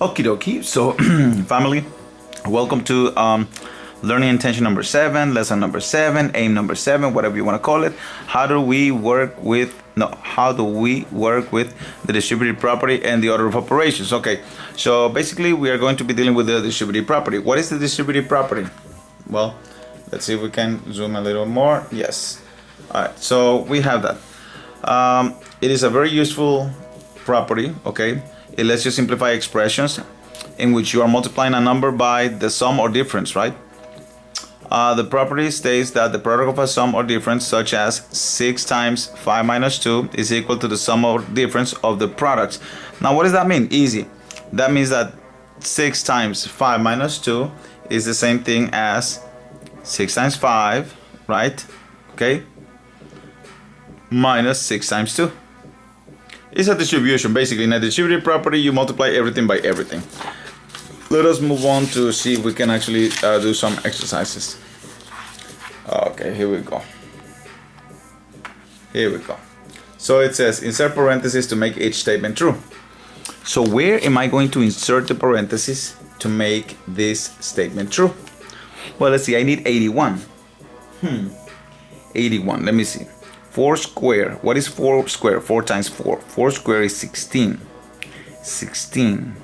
Okie dokie. So, family, welcome to learning intention number 7, lesson number 7, aim number 7, whatever you want to call it. How do we work with the distributive property and the order of operations? Okay, so basically we are going to be dealing with the distributive property. What is the distributive property? Well, let's see if we can zoom a little more. Yes. All right, so we have that. It is a very useful property. Okay, it lets you simplify expressions in which you are multiplying a number by the sum or difference, right? The property states that the product of a sum or difference, such as 6 times 5 minus 2, is equal to the sum or difference of the products. Now, what does that mean? Easy. That means that 6 times 5 minus 2 is the same thing as 6 times 5, right? Okay, minus 6 times 2. It's a distribution. Basically, in a distributive property, you multiply everything by everything. Let us move on to see if we can actually do some exercises. Okay, here we go. So it says, insert parentheses to make each statement true. So where am I going to insert the parentheses to make this statement true? Well, let's see, I need 81. 81, let me see. 4 square, what is 4 square? 4 times 4. 4 square is 16. 16.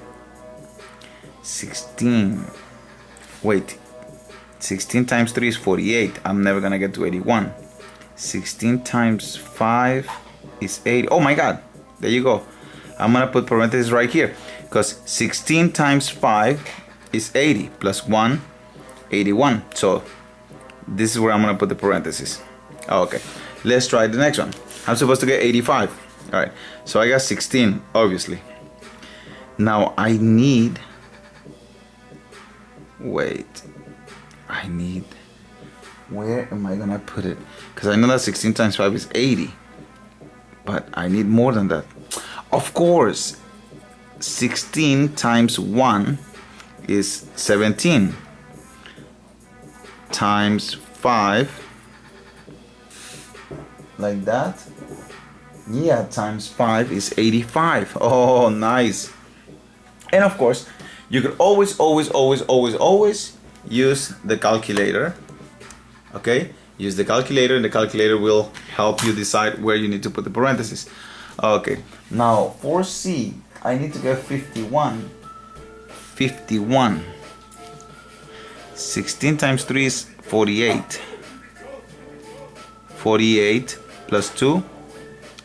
Wait, 16 times 3 is 48. I'm never gonna get to 81. 16 times 5 is 80. Oh my god, there you go. I'm gonna put parentheses right here, because 16 times 5 is 80 plus 1, 81. So this is where I'm gonna put the parentheses. Okay, let's try the next one. I'm supposed to get 85. All right, so I got 16, obviously. Now I need, where am I gonna put it? Because I know that 16 times 5 is 80, but I need more than that. Of course, 16 times 1 is 17 times 5, like that. Yeah, times 5 is 85. Oh, nice. And of course, you could always use the calculator. Okay, use the calculator, and the calculator will help you decide where you need to put the parentheses. Okay, now for C, I need to get 51. 16 times 3 is 48. 48 plus 2,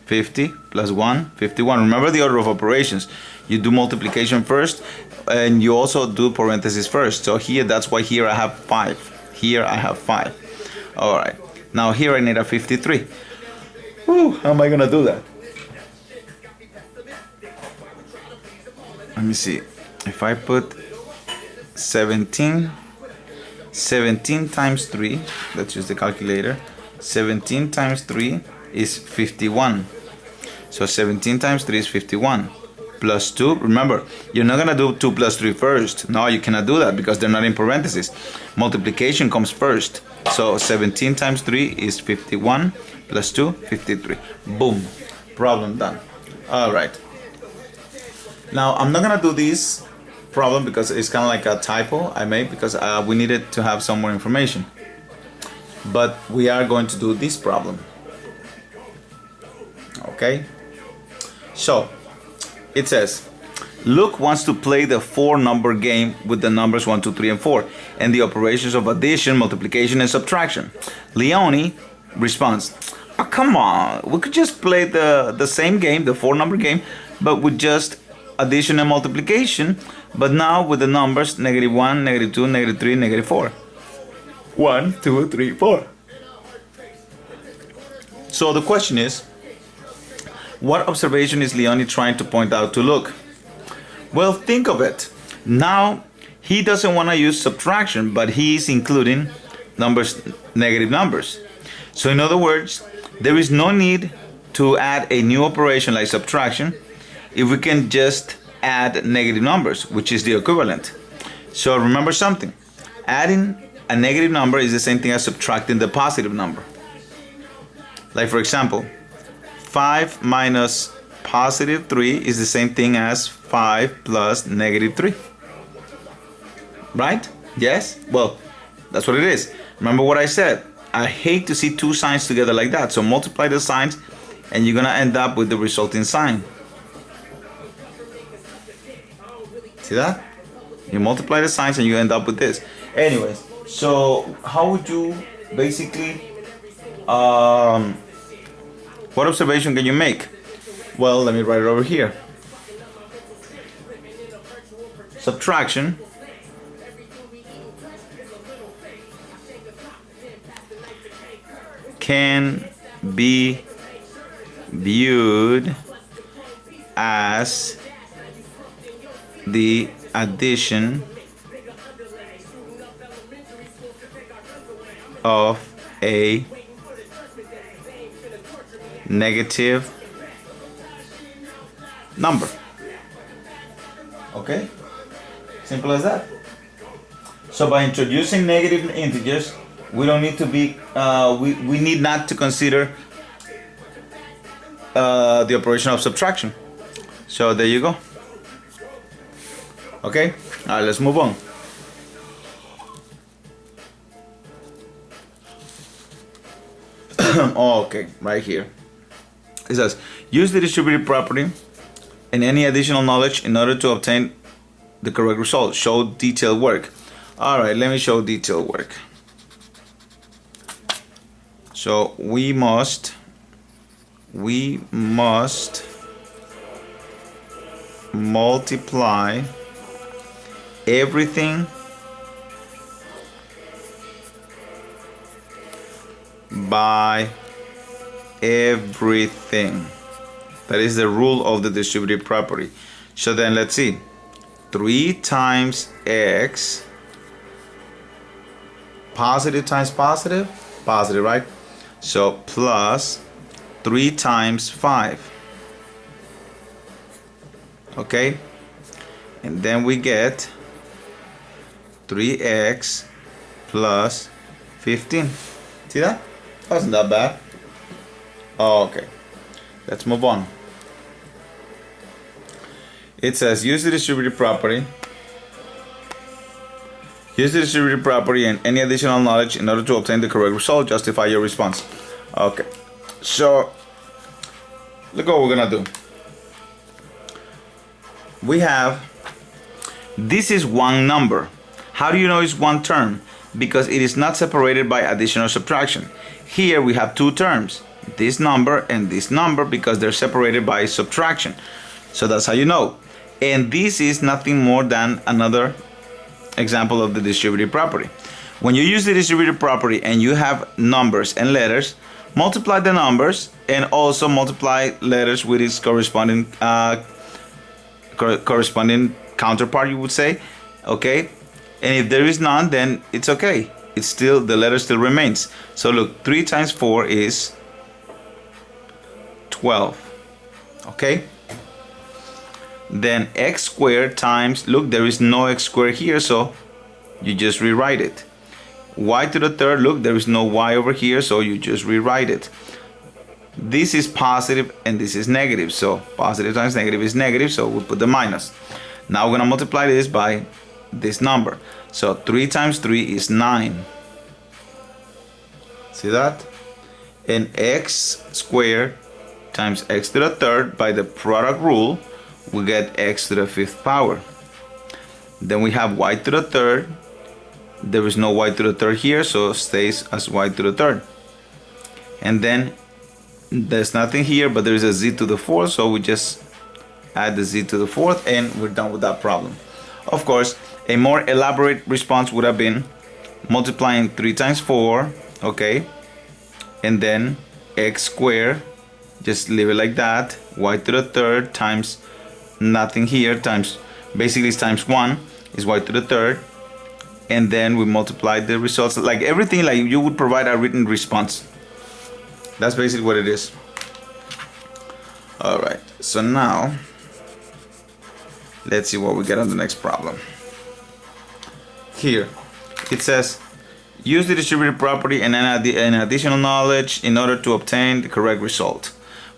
50 plus 1, 51. Remember the order of operations. You do multiplication first, and you also do parentheses first. So here, that's why here I have 5. Here I have 5. All right. Now here I need a 53. Whew, how am I gonna do that? Let me see. If I put 17 times 3, let's use the calculator. 17 times 3 is 51. So 17 times 3 is 51. Plus 2, remember, you're not gonna do 2 plus 3 first. No, you cannot do that because they're not in parentheses. Multiplication comes first. So 17 times 3 is 51, plus 2, 53. Boom, problem done. All right. Now, I'm not gonna do this problem because it's kind of like a typo I made, because we needed to have some more information. But we are going to do this problem. Okay? So, it says, Luke wants to play the 4-number game with the numbers 1, 2, 3, and 4, and the operations of addition, multiplication, and subtraction. Leonie responds, oh, come on, we could just play the same game, the 4-number game, but with just addition and multiplication, but now with the numbers -1, -2, -3, -4. 1, 2, 3, 4. So the question is, what observation is Leonie trying to point out to Luke? Well, think of it. Now, he doesn't want to use subtraction, but he's including numbers, negative numbers. So in other words, there is no need to add a new operation like subtraction if we can just add negative numbers, which is the equivalent. So remember something. Adding a negative number is the same thing as subtracting the positive number. Like for example, 5 minus positive 3 is the same thing as 5 plus negative 3. Right? Yes? Well, that's what it is. Remember what I said. I hate to see two signs together like that. So multiply the signs and you're going to end up with the resulting sign. See that? You multiply the signs and you end up with this. Anyways, so how would you basically, what observation can you make? Well, let me write it over here. Subtraction can be viewed as the addition of a negative number. Okay? Simple as that. So by introducing negative integers, we don't need to be, we need not to consider the operation of subtraction. So there you go. Okay? All right, let's move on. Okay, right here. It says, use the distributive property and any additional knowledge in order to obtain the correct result. Show detailed work. All right, let me show detailed work. So we must multiply everything by everything. That is the rule of the distributive property. So then let's see. 3 times x, positive times positive, positive, right? So plus 3 times 5. Okay? And then we get 3x plus 15. See that? Wasn't that bad? Okay. Let's move on. It says use the distributive property. Use the distributive property and any additional knowledge in order to obtain the correct result. Justify your response. Okay. So look what we're gonna do. We have, this is one number. How do you know it's one term? Because it is not separated by addition or subtraction. Here we have two terms, this number and this number, because they're separated by subtraction. So that's how you know. And this is nothing more than another example of the distributive property. When you use the distributive property and you have numbers and letters, multiply the numbers and also multiply letters with its corresponding counterpart, you would say. Okay, and if there is none, then it's okay. It's still, the letter still remains. So look, 3 times 4 is 12. Okay, then x squared times, look, there is no x squared here, so you just rewrite it. Y to the third, look, there is no y over here, so you just rewrite it. This is positive and this is negative, so positive times negative is negative, so we'll put the minus. Now we're gonna multiply this by this number. So 3 times 3 is 9. See that? And x squared times x to the third, by the product rule, we get x to the 5th power. Then we have y to the third. There is no y to the third here, so it stays as y to the third. And then there's nothing here, but there is a z to the 4th, so we just add the z to the 4th and we're done with that problem. Of course, a more elaborate response would have been multiplying 3 times 4, okay, and then x squared, just leave it like that, y to the third times nothing here, times, basically it's times 1 is y to the third, and then we multiply the results, like everything like you would provide a written response. That's basically what it is. Alright, so now let's see what we get on the next problem. Here it says use the distributive property and an additional knowledge in order to obtain the correct result.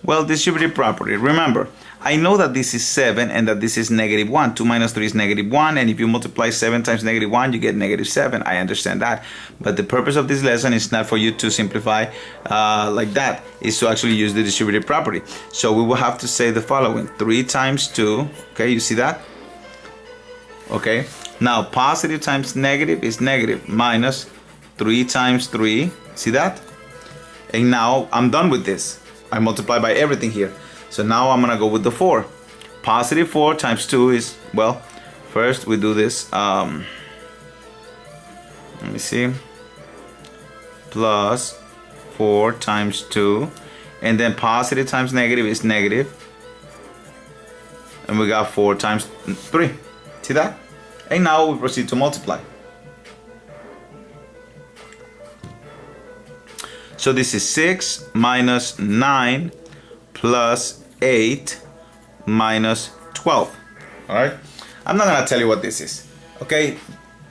Well, distributive property. Remember, I know that this is 7 and that this is negative 1. 2 minus 3 is negative 1, and if you multiply 7 times negative 1, you get negative 7. I understand that. But the purpose of this lesson is not for you to simplify like that. It's to actually use the distributive property. So we will have to say the following. 3 times 2. Okay, you see that? Okay. Now, positive times negative is negative. Minus 3 times 3. See that? And now I'm done with this. I multiply by everything here. So now I'm gonna go with the 4. Positive 4 times 2 is, well, first we do this, let me see, plus 4 times 2, and then positive times negative is negative, and we got 4 times 3. See that? And now we proceed to multiply. So this is 6 minus 9 plus 8 minus 12. All right, I'm not gonna tell you what this is. Okay,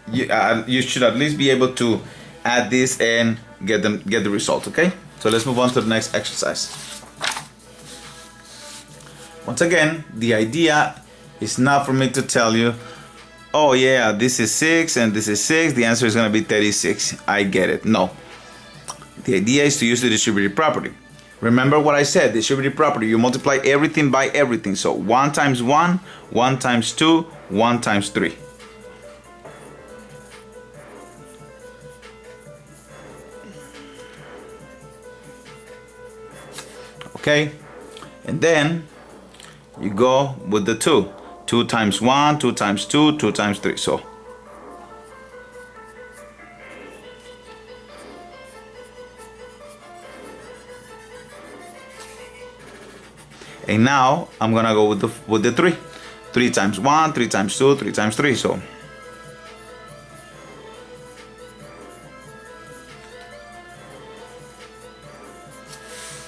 you should at least be able to add this and get the result. Okay, so let's move on to the next exercise. Once again, the idea is not for me to tell you, oh yeah, this is 6 and this is 6, the answer is gonna be 36. I get it. No, the idea is to use the distributive property. Remember what I said, distributive property, you multiply everything by everything. So 1 times 1, 1 times 2, 1 times 3. Okay, and then you go with the 2. 2 times 1, 2 times 2, 2 times 3. So and now I'm gonna go with the 3. 3 times 1, 3 times 2, 3 times 3. So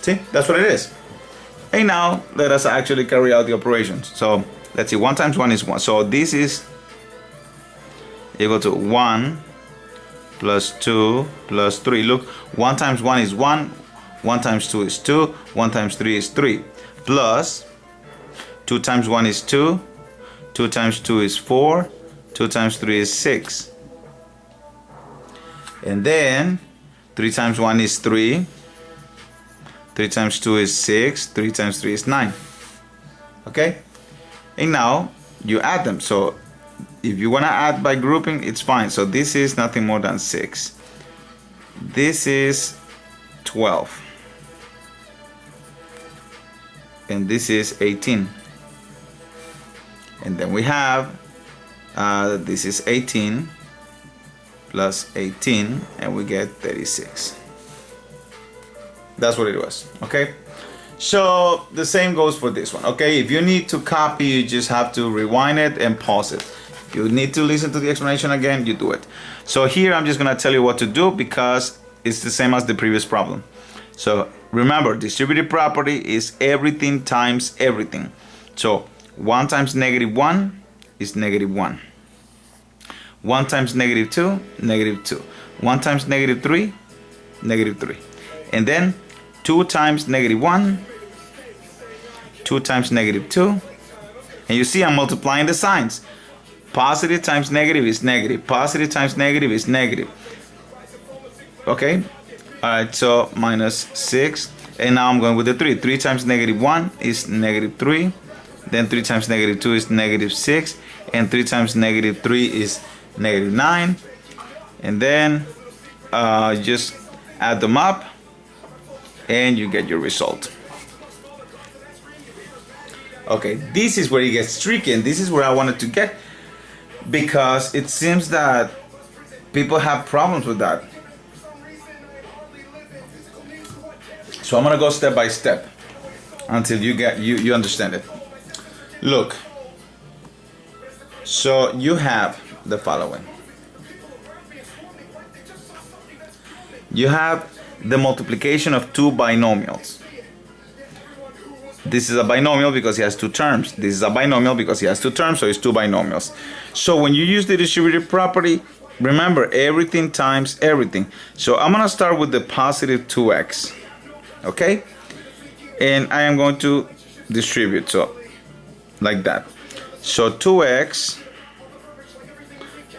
see, that's what it is. And now let us actually carry out the operations. So let's see, 1 times 1 is 1. So this is equal to 1 plus 2 plus 3. Look, 1 times 1 is 1, 1 times 2 is 2, 1 times 3 is 3. Plus 2 times 1 is 2, 2 times 2 is 4, 2 times 3 is 6. And then 3 times 1 is 3, 3 times 2 is 6, 3 times 3 is 9. Okay? And now you add them. So if you want to add by grouping, it's fine. So this is nothing more than 6. This is 12. And this is 18. And then we have this is 18 plus 18, and we get 36. That's what it was. Okay, so the same goes for this one. Okay, if you need to copy, you just have to rewind it and pause it. If you need to listen to the explanation again, you do it. So here I'm just gonna tell you what to do because it's the same as the previous problem. So remember, distributive property is everything times everything. So 1 times negative 1 is negative 1. 1 times negative 2, negative 2. 1 times negative 3, negative 3. And then 2 times negative 1, 2 times negative 2. And you see I'm multiplying the signs. Positive times negative is negative. Positive times negative is negative. Okay? Alright, so minus 6. And now I'm going with the 3. 3 times negative 1 is negative 3. Then 3 times negative 2 is negative 6. And 3 times negative 3 is negative 9. And then just add them up and you get your result. Okay, this is where it gets tricky, and this is where I wanted to get, because it seems that people have problems with that. So I'm gonna go step by step until you understand it. Look, so you have the following. You have the multiplication of two binomials. This is a binomial because it has two terms. This is a binomial because it has two terms, so it's two binomials. So when you use the distributive property, remember everything times everything. So I'm gonna start with the positive 2x. Okay? and I am going to distribute, so like that. So 2x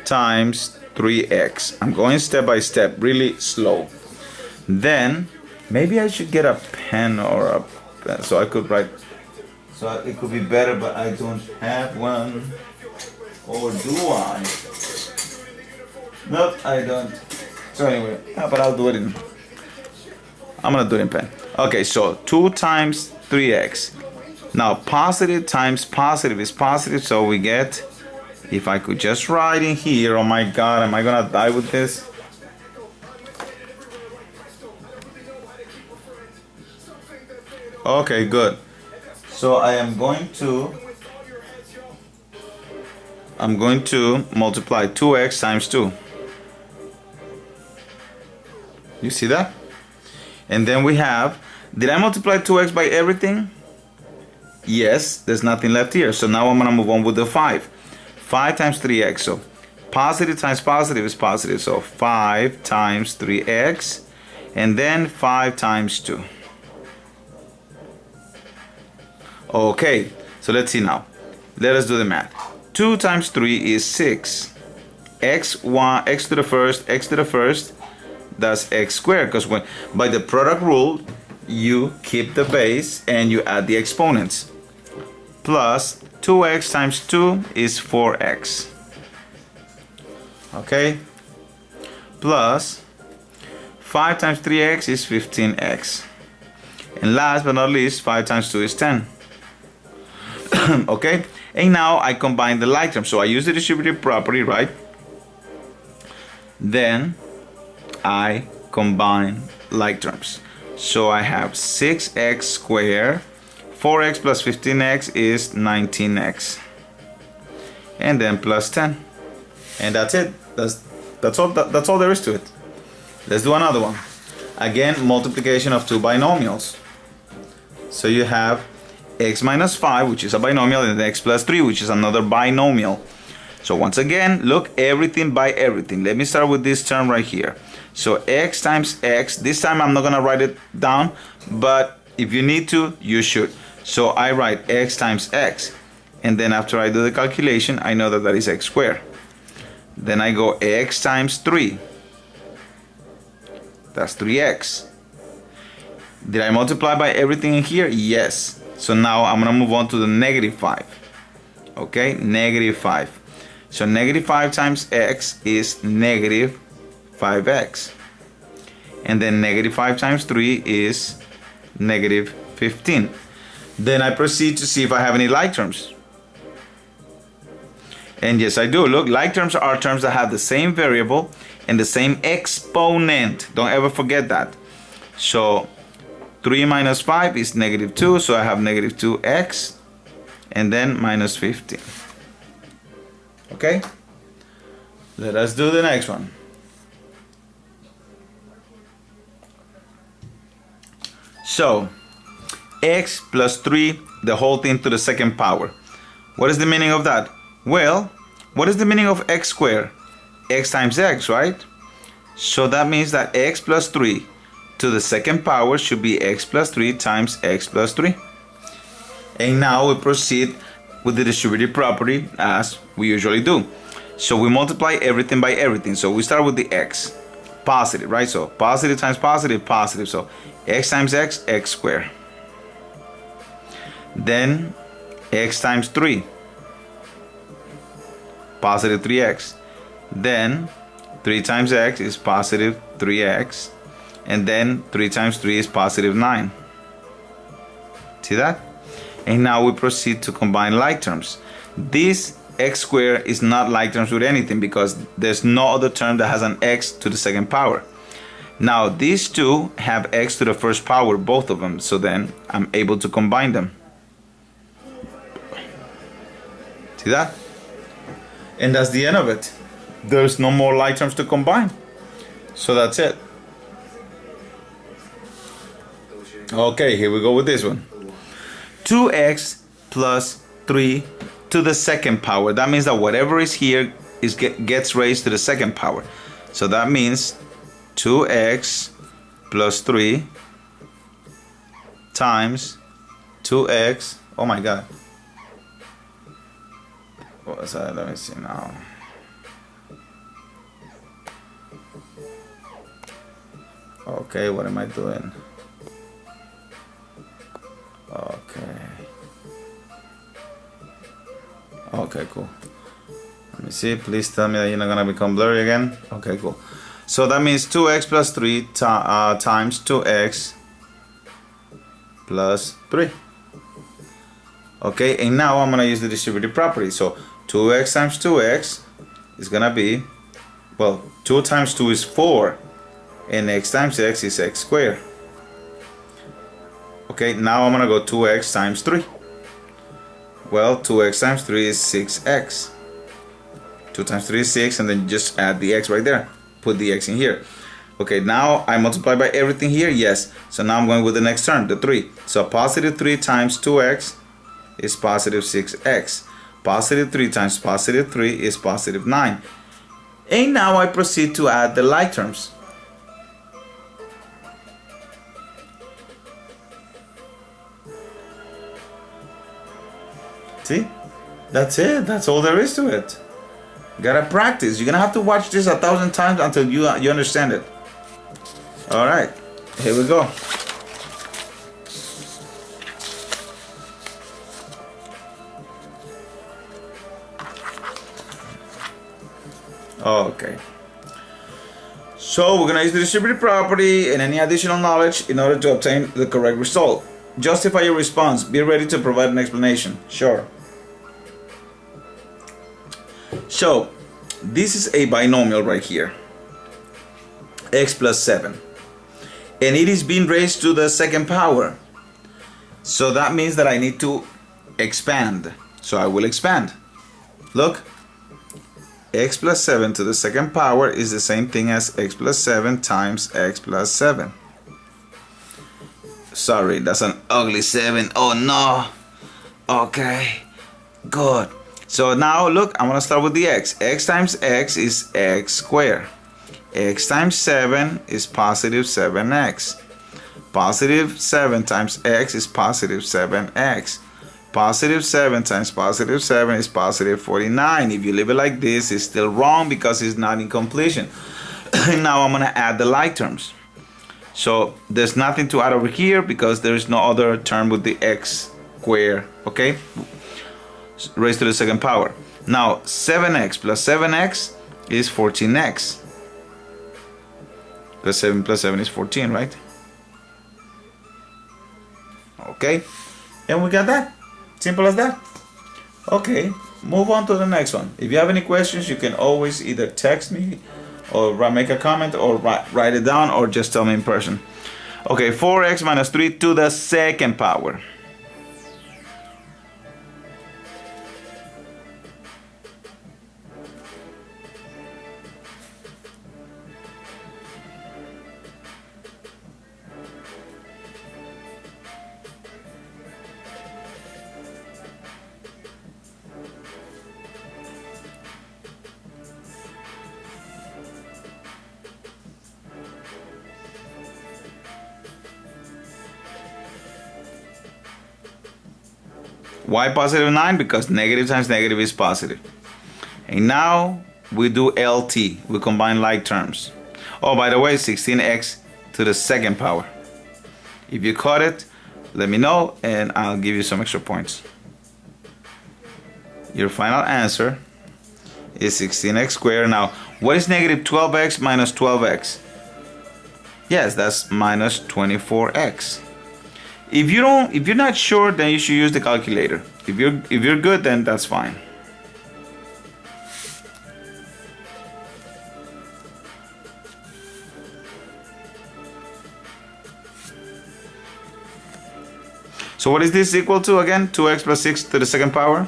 times 3x. I'm going step by step, really slow. Then maybe I should get a pen or a pen so I could write. So it could be better, but I don't have one. Or do I? Nope, I don't. So anyway, but I'll do it in. I'm gonna do it in pen. Okay, so 2 times 3x. Now positive times positive is positive, so we get, if I could just write in here, oh my god, am I gonna die with this? Okay, good. So I am going to multiply 2x times 2. You see that? And then we have, did I multiply 2x by everything? Yes, there's nothing left here. So now I'm going to move on with the 5. 5 times 3x. So positive times positive is positive. So 5 times 3x. And then 5 times 2. Okay, so let's see now. Let us do the math. 2 times 3 is 6. X to the first, that's x squared, because when by the product rule you keep the base and you add the exponents. Plus 2x times 2 is 4x. Okay, plus 5 times 3x is 15x, and last but not least 5 times 2 is 10. Okay, and now I combine the like terms, so I use the distributive property, right? Then I combine like terms. So I have 6x squared, 4x plus 15x is 19x, and then plus 10. And that's it. That's all there is to it. Let's do another one. Again, multiplication of two binomials. So you have x minus 5, which is a binomial, and x plus 3, which is another binomial. So once again, look, everything by everything. Let me start with this term right here. So x times x, this time I'm not gonna write it down, but if you need to, you should. So I write x times x, and then after I do the calculation, I know that that is x squared. Then I go x times 3, that's 3x. Did I multiply by everything in here? Yes. So now I'm gonna move on to the negative 5. Okay, negative 5. So negative 5 times x is negative 5x. And then negative 5 times 3 is negative 15. Then I proceed to see if I have any like terms. And yes, I do. Look, like terms are terms that have the same variable and the same exponent. Don't ever forget that. So 3 minus 5 is negative 2, so I have negative 2x, and then minus 15. Okay? Let us do the next one. So, x plus 3, the whole thing to the second power. What is the meaning of that? Well, what is the meaning of x squared? X times x, right? So that means that x plus 3 to the second power should be x plus 3 times x plus 3. And now we proceed with the distributive property as we usually do. So we multiply everything by everything. So we start with the x. Positive, right? So positive times positive, positive. So x times x, x squared. Then x times 3. Positive 3x. Then 3 times x is positive 3x. And then 3 times 3 is positive 9. See that? And now we proceed to combine like terms. This x squared is not like terms with anything because there's no other term that has an x to the second power. Now these two have x to the first power, both of them. So then I'm able to combine them. See that? And that's the end of it. There's no more like terms to combine. So that's it. Okay, here we go with this one. 2x plus 3 to the second power. That means that whatever is here gets raised to the second power. So that means 2x plus 3 times 2x. Oh my god. What was that? Let me see now. Okay, what am I doing? Okay, cool. Let me see. Please tell me that you're not gonna become blurry again. Okay, cool. So that means 2x plus 3 times 2x plus 3. Okay, and now I'm gonna use the distributive property. So 2x times 2x is gonna be, well, 2 times 2 is 4, and x times x is x squared. Okay, now I'm gonna go 2x times 3. Well, 2x times 3 is 6x. 2 times 3 is 6, and then just add the x right there. Put the x in here. Okay, now I multiply by everything here, yes. So now I'm going with the next term, the 3. So positive 3 times 2x is positive 6x. Positive 3 times positive 3 is positive 9. And now I proceed to add the like terms. See? That's it. That's all there is to it. You gotta practice. You're gonna have to watch this 1,000 times until you understand it. Alright, here we go. Okay. So we're gonna use the distributive property and any additional knowledge in order to obtain the correct result. Justify your response. Be ready to provide an explanation. Sure. So this is a binomial right here, x plus 7, and it is being raised to the second power. So that means that I need to expand. So I will expand. Look, x plus 7 to the second power is the same thing as x plus 7 times x plus 7. Sorry, that's an ugly 7. Oh no. Okay, good. So now look, I'm gonna start with the x. X times x is x squared. X times 7 is positive 7x. Positive 7 times x is positive 7x. Positive 7 times positive 7 is positive 49. If you leave it like this, it's still wrong because it's not in completion. Now I'm gonna add the like terms. So there's nothing to add over here because there is no other term with the x squared, okay? Raised to the second power. Now 7x plus 7x is 14x. Plus 7 is 14, right? Okay, and we got that. Simple as that. Okay, move on to the next one. If you have any questions, you can always either text me or make a comment or write it down or just tell me in person. Okay, 4x minus 3 to the second power. Why positive 9? Because negative times negative is positive. And now we do LT. We combine like terms. Oh, by the way, 16x to the second power. If you caught it, let me know and I'll give you some extra points. Your final answer is 16x squared. Now, what is negative 12x minus 12x? Yes, that's minus 24x. If you're not sure, then you should use the calculator. If you're good, then that's fine. So what is this equal to again? 2x plus 6 to the second power?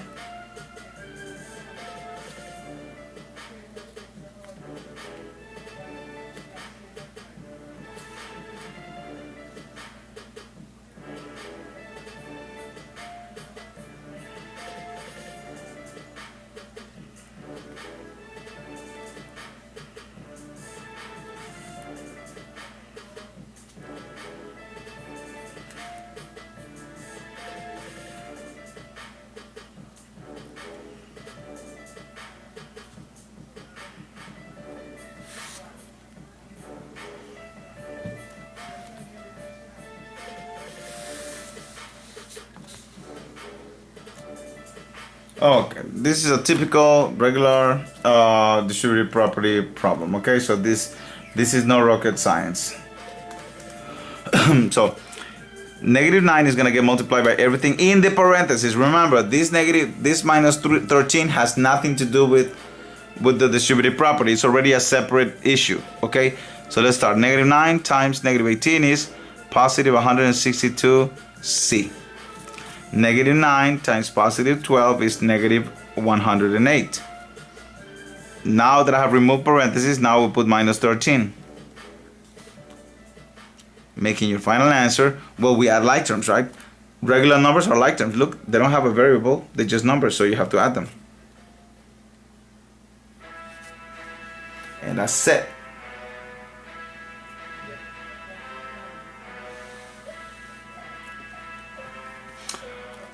Okay, this is a typical regular distributive property problem. Okay, so this is no rocket science. So -9 is gonna get multiplied by everything in the parentheses. Remember, this minus 13 has nothing to do with the distributive property. It's already a separate issue. Okay, so let's start. -9 times -18 is positive 162c. -9 times positive 12 is negative 108. Now that I have removed parentheses, now we put minus 13. Making your final answer. Well, we add like terms, right? Regular numbers are like terms. Look, they don't have a variable, they're just numbers, so you have to add them. And that's it.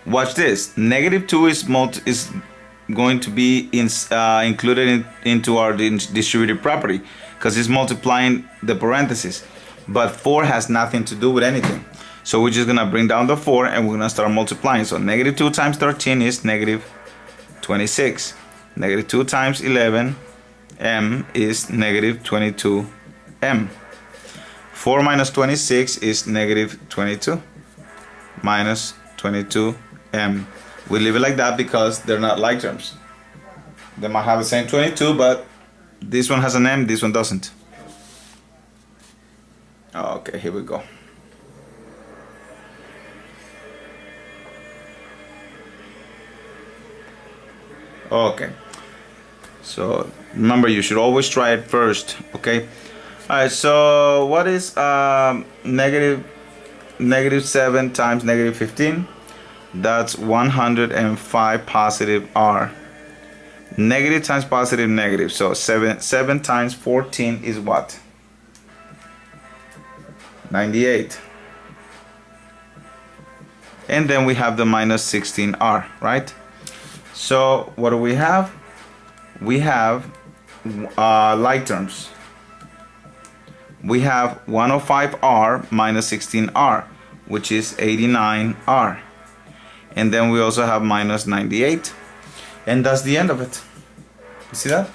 Watch this. -2 is going to be included into our distributive property because it's multiplying the parentheses. But 4 has nothing to do with anything. So we're just going to bring down the 4 and we're going to start multiplying. So -2 times 13 is -26. -2 times 11m is -22m. 4 minus 26 is -22 minus 22m. We leave it like that because they're not like terms. They might have the same 22, but this one has an m, this one doesn't. Okay, here we go. Okay, so remember, you should always try it first. Okay, all right, so what is -7 times -15? That's 105 positive r. Negative times positive negative, so 7 times 14 is what? 98. And then we have the minus 16r, right? So what do we have? We have like terms. We have 105r minus 16r, which is 89r. And then we also have minus 98. And that's the end of it. You see that?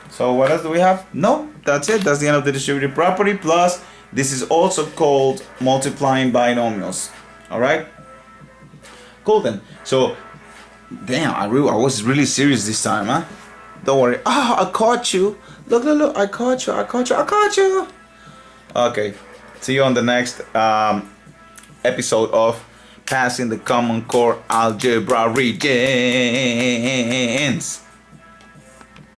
So what else do we have? No, that's it. That's the end of the distributive property. Plus, this is also called multiplying binomials. All right? Cool then. So, damn, I was really serious this time, huh? Don't worry. Ah, I caught you. Look, I caught you. Okay. See you on the next episode of Passing the Common Core Algebra Regions.